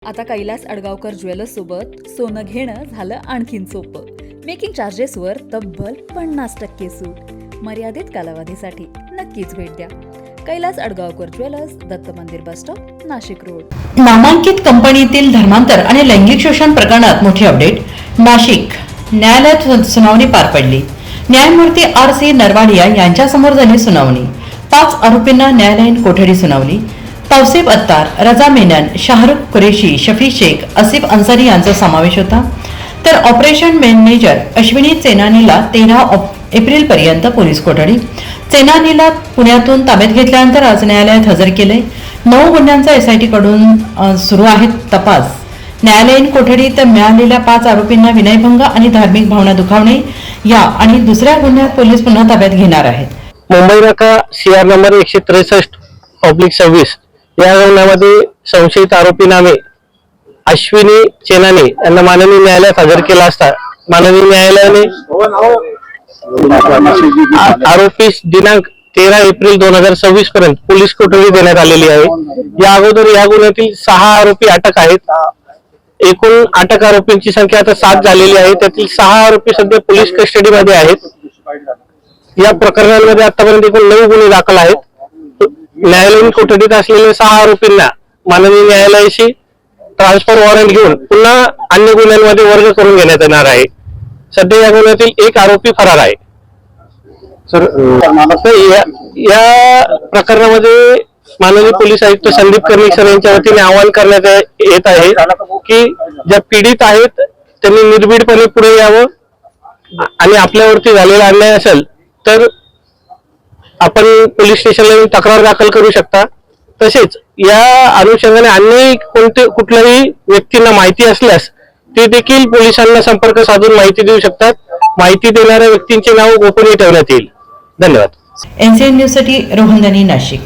आता कैलास अडगावकर ज्वेलर्स सोबत सोनं घेणं झालं आणखीन सोपं. मेकिंग चार्जेसवर तब्बल 50% सूट. मर्यादित कालावधीसाठी नक्कीच भेट द्या. कैलास अडगावकर ज्वेलर्स, दत्त मंदिर बस स्टॉप, नाशिक रोड. नामांकित कंपनीतील धर्मांतर आणि लैंगिक शोषण प्रकरणात मोठी अपडेट. नाशिक न्यायालयात सुनावणी पार पडली. न्यायमूर्ती RC नरवाडिया यांच्यासमोर झाली सुनावणी. 5 आरोपींना न्यायालयीन कोठडी सुनावली. तौसिफ अत्तार, रजा मेनन, शाहरुख कुरेशी, शफी शेख, आसिफ अन्सारी यांचा समावेश होता. तर ऑपरेशन मॅनेजर अश्विनी चेनानीला 13 एप्रिलपर्यंत पोलीस कोठडी. चेनानीला पुण्यातून ताब्यात घेतल्यानंतर आज न्यायालयात हजर केले. 9 गुन्ह्यांचा SIT कडून सुरू आहे तपास. न्यायालयीन कोठडीत मिळालेल्या 5 आरोपींना विनयभंग आणि धार्मिक भावना दुखावणे या आणि दुसऱ्या गुन्ह्यात पोलीस पुन्हा ताब्यात घेणार आहेत. मुंबई नाका CR नंबर 163/26 या गुन्ह्यामध्ये संशयित आरोपी नामे अश्विनी चेनानी यांना माननीय न्यायालयात हजर केला असता माननीय न्यायालयाने आरोपीस दिनांक 13 एप्रिल 2026 पर्यंत पोलीस कोठडी देण्यात आलेली आहे. या अगोदर या गुन्ह्यातील 6 आरोपी अटक आहेत. एकूण अटक आरोपींची संख्या आता 7 झालेली आहे. त्यातील 6 आरोपी सध्या पोलीस कस्टडीमध्ये आहेत. या प्रकरणांमध्ये आतापर्यंत एकूण 9 गुन्हे दाखल आहेत. न्यायालयीन कोठडीत असलेल्या 6 आरोपींना माननीय न्यायालयाशी ट्रान्सफर वॉरंट घेऊन पुन्हा अन्य गुन्ह्यांमध्ये वर्ग करून घेण्यात येणार आहे. सध्या या गुन्ह्यातील 1 आरोपी फरार आहे. सर, या प्रकरणामध्ये माननीय पोलीस आयुक्त संदीप कर्णिक सर यांच्या वतीने आवाहन करण्यात येत आहे की ज्या पीडित आहेत त्यांनी निर्भीडपणे पुढे यावं आणि आपल्यावरती झालेला अन्याय असेल तर आपण पोलीस स्टेशनला येऊन तक्रार दाखल करू शकता. तसेच या अनुषंगाने अन्य कुठल्याही व्यक्तींना माहिती असल्यास ते देखील पोलिसांना संपर्क साधून माहिती देऊ शकतात. माहिती देणाऱ्या व्यक्तींचे नाव गोपनीय ठेवण्यात येईल. धन्यवाद. NCN न्यूज साठी रोहन दानी, नाशिक.